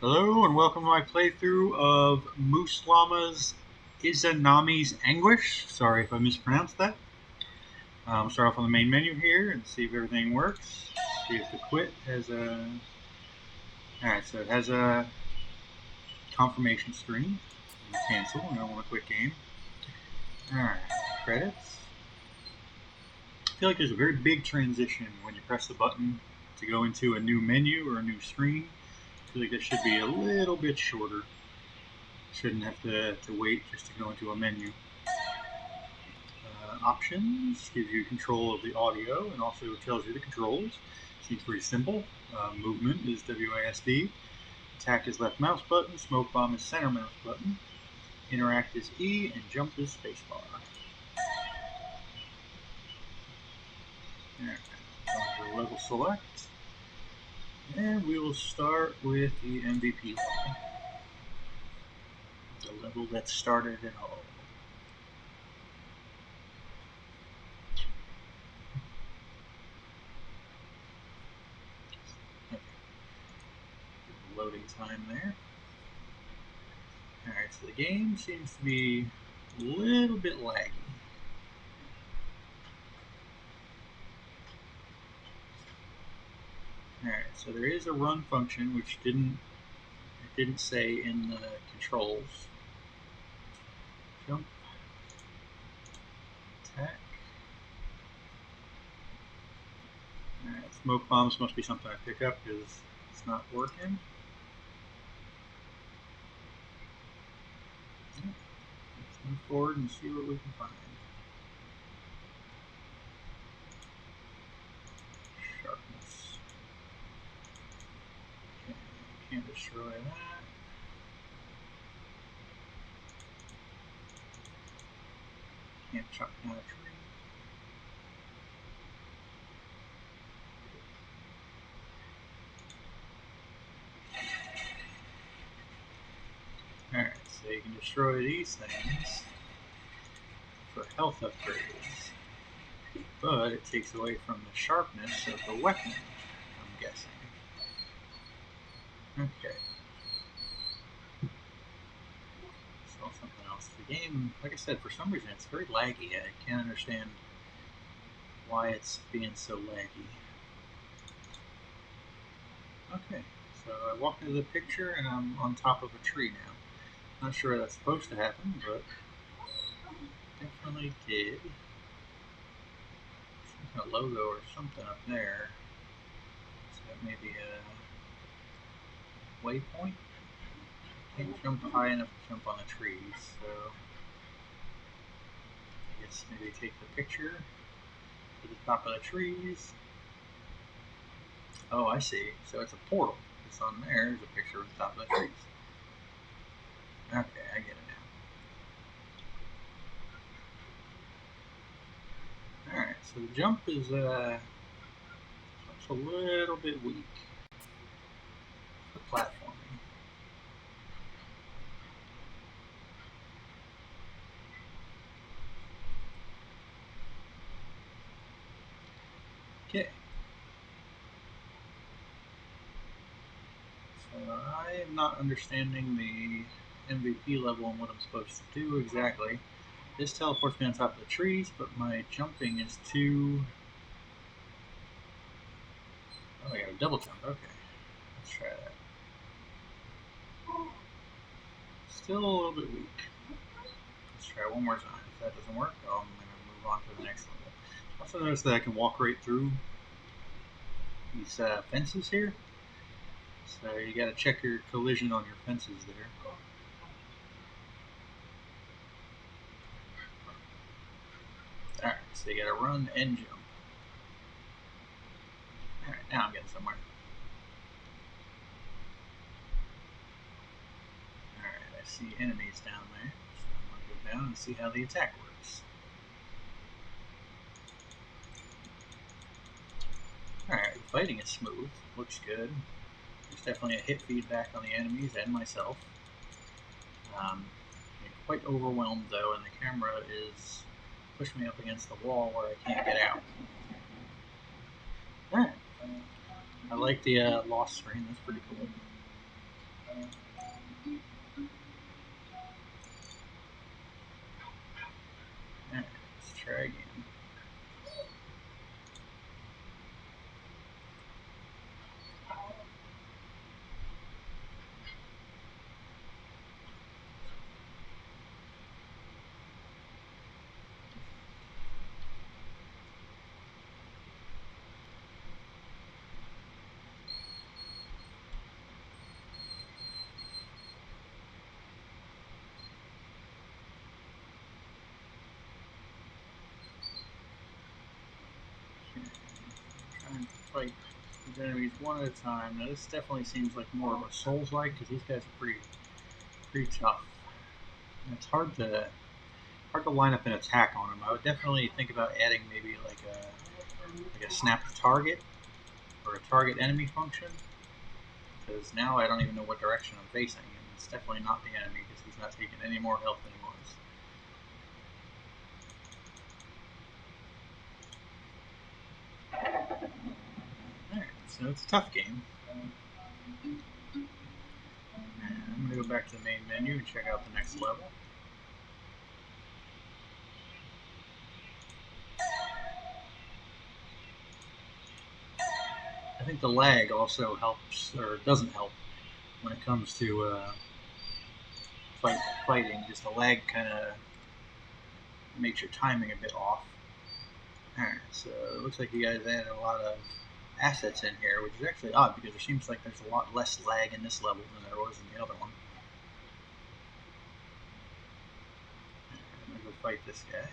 Hello and welcome to my playthrough of MooseLlama's Izanami's Anguish. Sorry if I mispronounced that. Start off on the main menu here and see if everything works. See if the quit has a... Alright, so it has a confirmation screen. Cancel, I don't want to quit game. Alright, credits. I feel like there's a very big transition when you press the button to go into a new menu or a new screen. I feel like this should be a little bit shorter. Shouldn't have to wait just to go into a menu. Options gives you control of the audio and also tells you the controls. Seems pretty simple. Movement is WASD. Attack is left mouse button. Smoke bomb is center mouse button. Interact is E and jump is spacebar. Go to level select. And we will start with the MVP level. The level that started it all. Loading time there. Alright, so the game seems to be a little bit laggy. Alright, so there is a run function which didn't say in the controls. Jump. Attack. Alright, smoke bombs must be something I pick up because it's not working. Let's move forward and see what we can find. Sharpness. Okay, can't destroy that. Can't chop down a tree. Alright, so you can destroy these things for health upgrades, but it takes away from the sharpness of the weapon, I'm guessing. Okay. So something else. The game, like I said, for some reason it's very laggy. I can't understand why it's being so laggy. Okay, so I walk into the picture and I'm on top of a tree now. Not sure that's supposed to happen, but definitely did. Some kind of logo or something up there. So that may be a waypoint. Can't jump high enough to jump on the trees, so I guess maybe take the picture to the top of the trees. Oh, I see. So it's a portal. It's on there. There's a picture of the top of the trees. Okay, I get it now. Alright, so the jump is a little bit weak for platforming. Okay. So I am not understanding the MVP level and what I'm supposed to do exactly. This teleports me on top of the trees, but my jumping is too... Oh, I got a double jump. Okay. Let's try that. Still a little bit weak. Let's try one more time. If that doesn't work, I'm going to move on to the next level. Also notice that I can walk right through these fences here. So you got to check your collision on your fences there. Alright, so you got to run and jump. Alright, now I'm getting somewhere. Alright, I see enemies down there. So I'm going to go down and see how the attack works. Alright, the fighting is smooth. Looks good. There's definitely a hit feedback on the enemies and myself. I'm quite overwhelmed though, and the camera is pushing me up against the wall where I can't get out. Alright. I like the lost screen. That's pretty cool. Alright, let's try again. Trying to fight these enemies one at a time. Now this definitely seems like more of a Souls-like because these guys are pretty tough. And it's hard to line up an attack on them. I would definitely think about adding maybe like a snap to target or a target enemy function, because now I don't even know what direction I'm facing, and it's definitely not the enemy because he's not taking any more health than he was. Alright, so it's a tough game. And I'm going to go back to the main menu and check out the next level. I think the lag also helps, or doesn't help, when it comes to fighting. Just the lag kind of makes your timing a bit off. Alright, so it looks like you guys added a lot of assets in here, which is actually odd because it seems like there's a lot less lag in this level than there was in the other one. I'm gonna go fight this guy.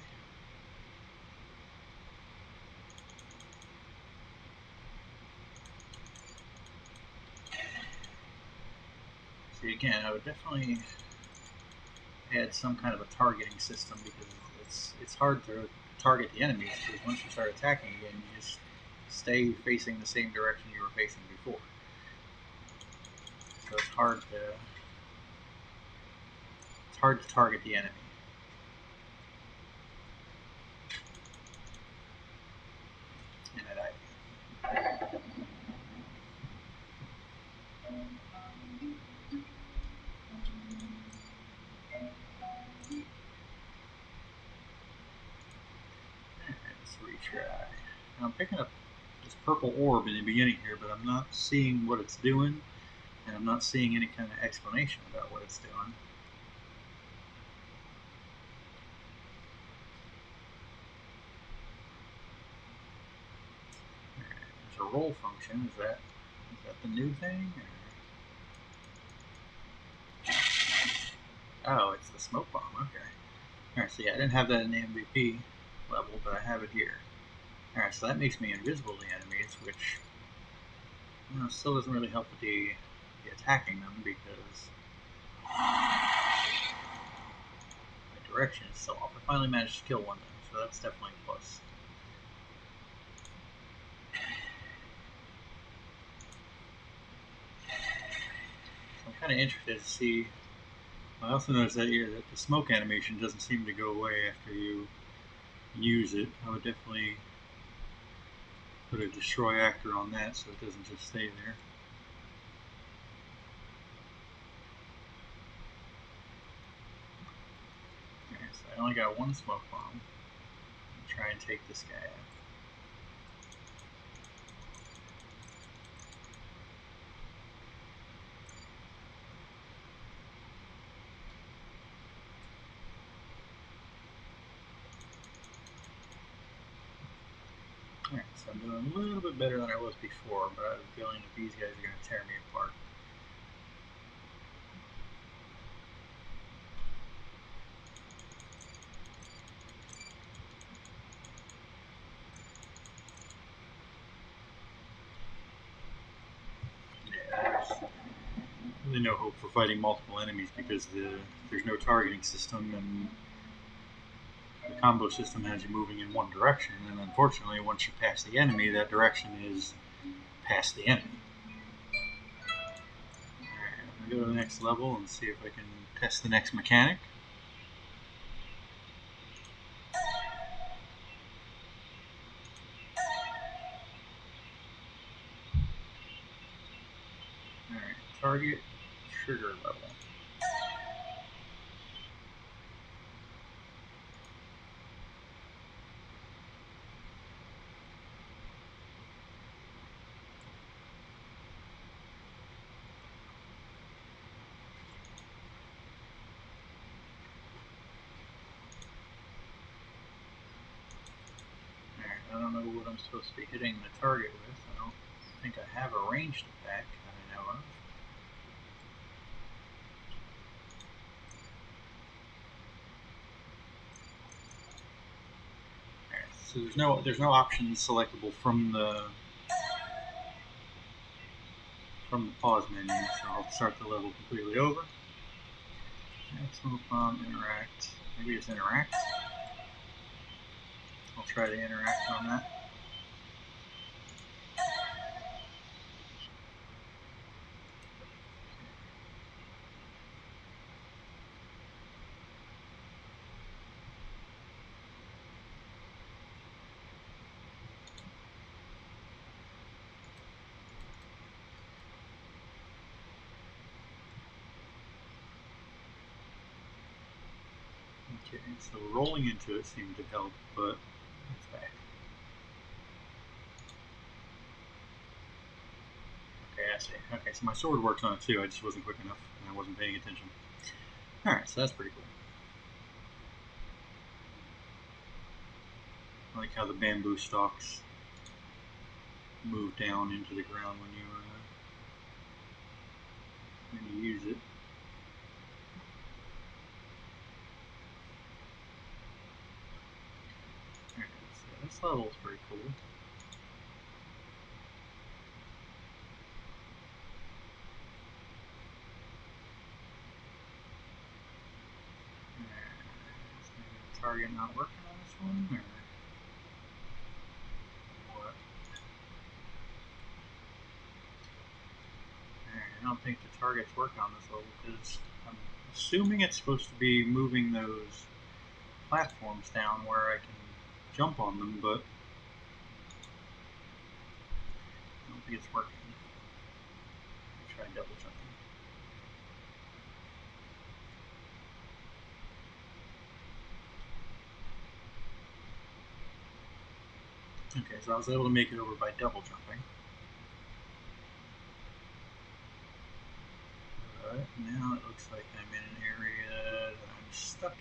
See, again, I would definitely add some kind of a targeting system because it's hard to target the enemies because once you start attacking again, you just stay facing the same direction you were facing before. So it's hard to target the enemy. And let's retry. Now I'm picking up this purple orb in the beginning here, but I'm not seeing what it's doing, and I'm not seeing any kind of explanation about what it's doing. There's a roll function. Is that the new thing? Or? Oh, it's the smoke bomb. Okay. Alright, so yeah, I didn't have that in the MVP level, but I have it here. Alright, so that makes me invisible to the enemies, which still doesn't really help with the attacking them because my direction is still off. I finally managed to kill one of them, so that's definitely a plus. So I'm kind of interested to see. I also noticed that here that the smoke animation doesn't seem to go away after you use it. I would definitely put a destroy actor on that so it doesn't just stay there. Okay, so I only got one smoke bomb. I'll try and take this guy out. Alright, so I'm doing a little bit better than I was before, but I have a feeling that these guys are going to tear me apart. Yeah, there's really no hope for fighting multiple enemies because there's no targeting system, and the combo system has you moving in one direction, and unfortunately, once you pass the enemy, that direction is past the enemy. Alright, I'm going to go to the next level and see if I can test the next mechanic. Alright, target trigger level. I don't know what I'm supposed to be hitting the target with. I don't think I have a ranged attack that I know of. Alright, so there's no options selectable from the pause menu, so I'll start the level completely over. Let's move on, interact. Maybe it's interact. I'll try to interact on that. Okay, so rolling into it seemed to help, but it's back. Okay, I see. Okay, so my sword works on it too. I just wasn't quick enough and I wasn't paying attention. Alright, so that's pretty cool. I like how the bamboo stalks move down into the ground when you use it. Alright, so this level's pretty cool. Is the target not working on this one, or what? I don't think the target's working on this level because I'm assuming it's supposed to be moving those platforms down where I can jump on them, but I don't think it's working. I'll try double jumping. Okay, so I was able to make it over by double jumping. But now it looks like I'm in an area that I'm stuck in.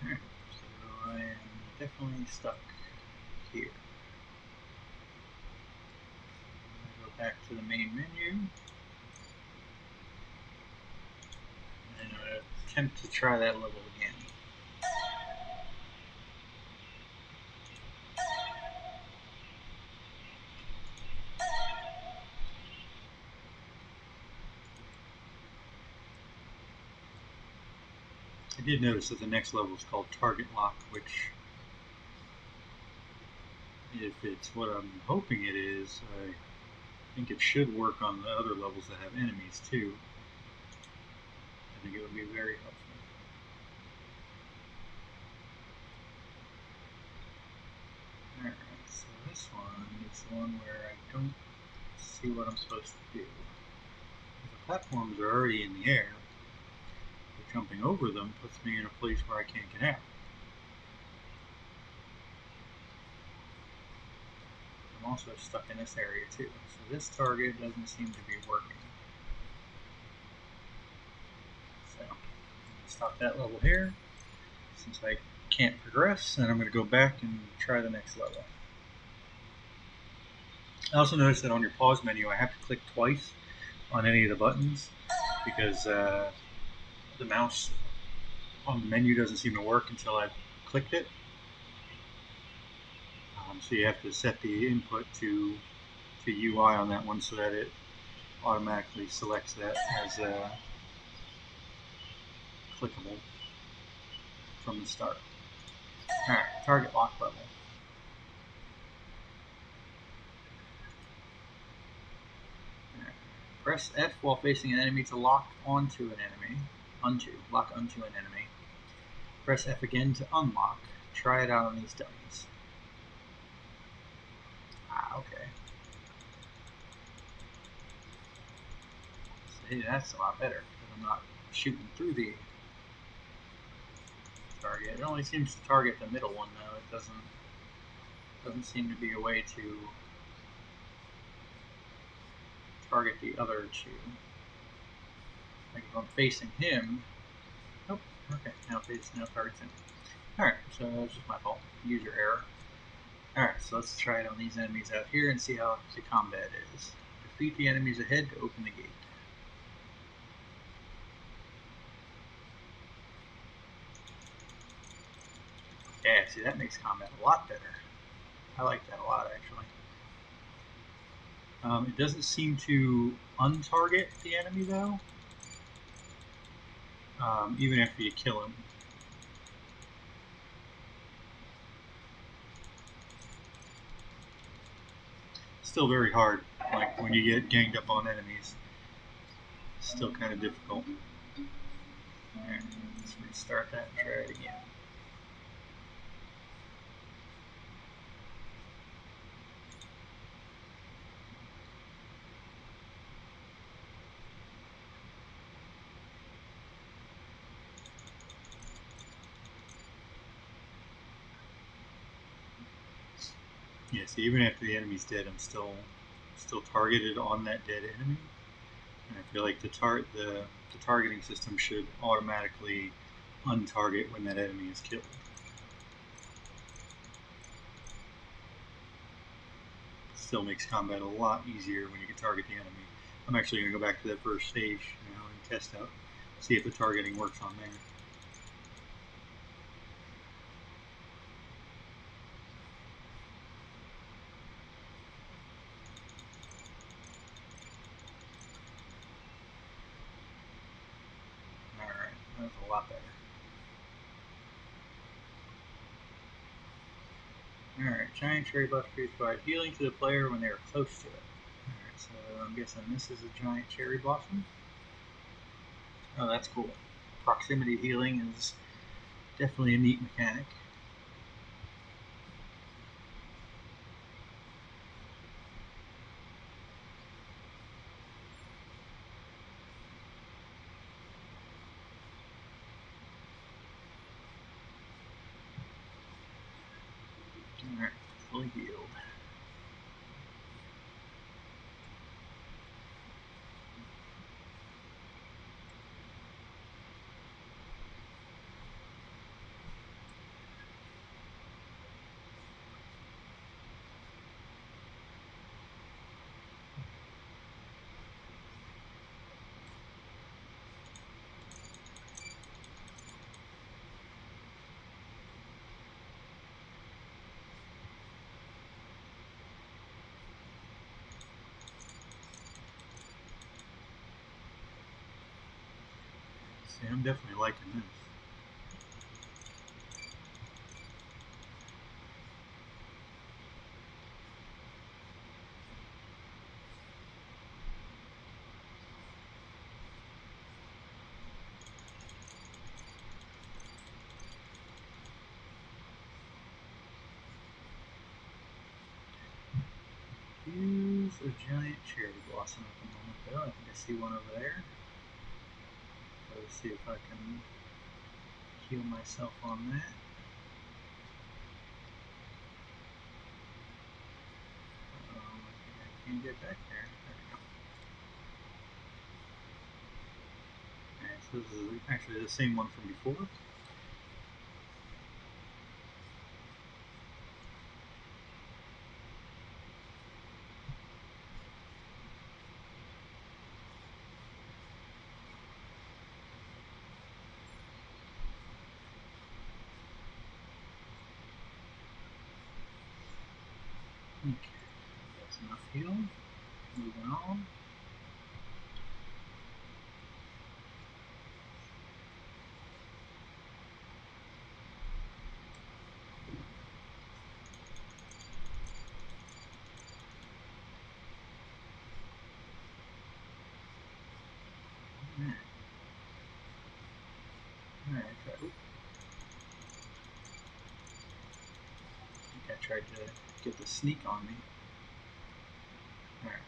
Alright, so I am definitely stuck here. Go back to the main menu. And attempt to try that level again. I did notice that the next level is called Target Lock, which, if it's what I'm hoping it is, I think it should work on the other levels that have enemies too. I think it would be very helpful. Alright, so this one is the one where I don't see what I'm supposed to do. The platforms are already in the air. But jumping over them puts me in a place where I can't get out. I'm also stuck in this area too. So this target doesn't seem to be working. So I'm going to stop that level here. Since I can't progress, and I'm going to go back and try the next level. I also noticed that on your pause menu, I have to click twice on any of the buttons because the mouse on the menu doesn't seem to work until I've clicked it. So you have to set the input to UI on that one so that it automatically selects that as clickable from the start. Alright, target lock level. Press F while facing an enemy to lock onto an enemy. Lock onto an enemy. Press F again to unlock. Try it out on these dummies. Ah, okay. See, that's a lot better because I'm not shooting through the target. It only seems to target the middle one though. It doesn't seem to be a way to target the other two. Like if I'm facing him. Nope. Okay. Now targets him. Alright, so that's just my fault. User error. Alright, so let's try it on these enemies out here and see how the combat is. Defeat the enemies ahead to open the gate. Yeah, see, that makes combat a lot better. I like that a lot, actually. It doesn't seem to untarget the enemy, though, even after you kill him. Still very hard, like when you get ganged up on enemies. Still kind of difficult. Alright, let's restart that and try it again. Yes, even after the enemy's dead, I'm still targeted on that dead enemy, and I feel like the targeting system should automatically untarget when that enemy is killed. Still makes combat a lot easier when you can target the enemy. I'm actually going to go back to that first stage now and test out, see if the targeting works on there. Alright, that was a lot better. Alright, giant cherry blossom provide healing to the player when they are close to it. Alright, so I'm guessing this is a giant cherry blossom. Oh, that's cool. Proximity healing is definitely a neat mechanic. Alright, fully healed. See, I'm definitely liking this. Use a giant cherry blossom at the moment, though. I think I see one over there. Let's see if I can heal myself on that. I can't get back there. There we go. Alright, so this is actually the same one from before. Okay, that's enough heal. Moving on. tried to get the sneak on me. Alright,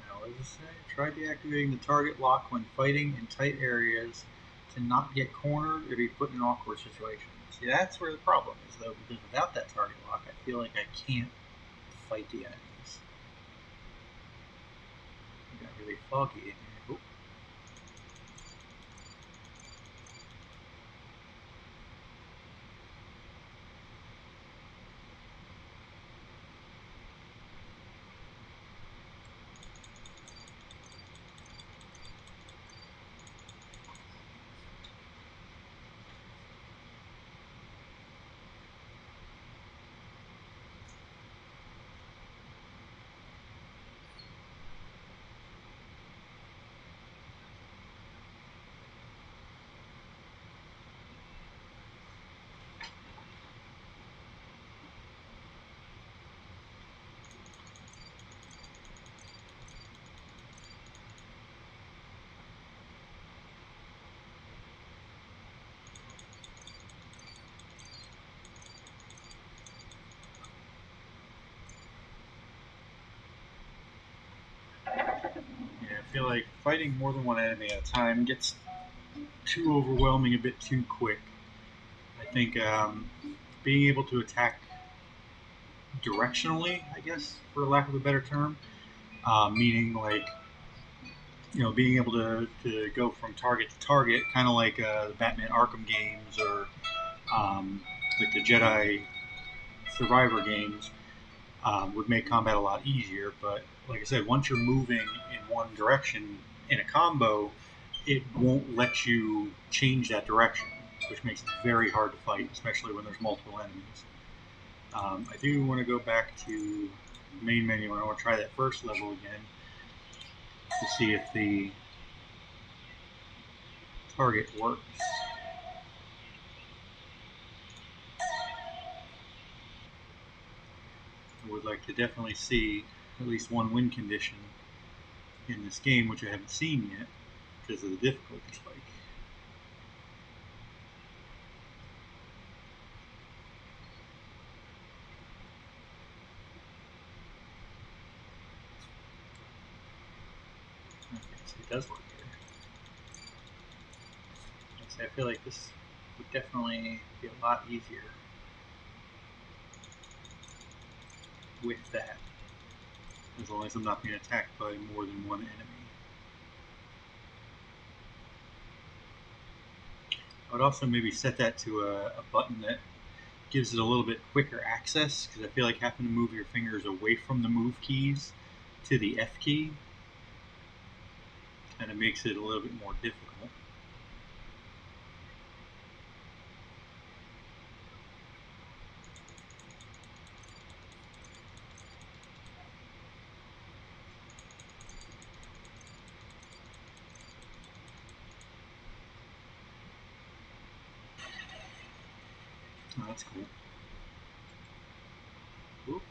now what does it say? Try deactivating the target lock when fighting in tight areas to not get cornered or be put in awkward situations. See, that's where the problem is, though, because without that target lock, I feel like I can't fight the enemies. It got really foggy in here. Oop. Yeah, I feel like fighting more than one enemy at a time gets too overwhelming a bit too quick. I think being able to attack directionally, I guess, for lack of a better term, meaning like being able to go from target to target, kind of like the Batman Arkham games or like the Jedi Survivor games, would make combat a lot easier. But like I said, once you're moving in one direction in a combo, it won't let you change that direction, which makes it very hard to fight, especially when there's multiple enemies. I do want to go back to the main menu, and I want to try that first level again to see if the target works. I would like to definitely see at least one win condition in this game, which I haven't seen yet because of the difficulty spike. Okay, so it does work here. I feel like this would definitely be a lot easier with that, as long as I'm not being attacked by more than one enemy. I would also maybe set that to a button that gives it a little bit quicker access, because I feel like having to move your fingers away from the move keys to the F key kind of makes it a little bit more difficult. Oh, that's cool. Oop.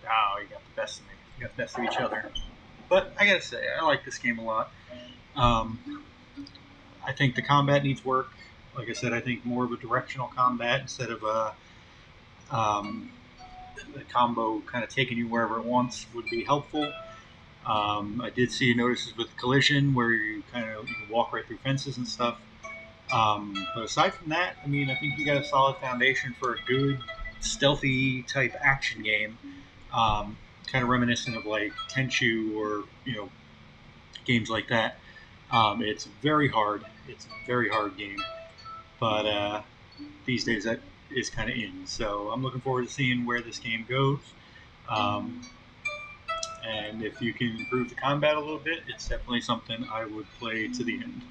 Oh, you got the best of me. You got the best of each other. But I gotta say, I like this game a lot. I think the combat needs work. Like I said, I think more of a directional combat instead of um, a combo kind of taking you wherever it wants would be helpful. I did see notices with collision where you can walk right through fences and stuff. But aside from that, I mean, I think you got a solid foundation for a good stealthy type action game, kind of reminiscent of like Tenchu or games like that. It's very hard. It's a very hard game, but these days that is kind of in. So I'm looking forward to seeing where this game goes. Um, and if you can improve the combat a little bit, it's definitely something I would play to the end.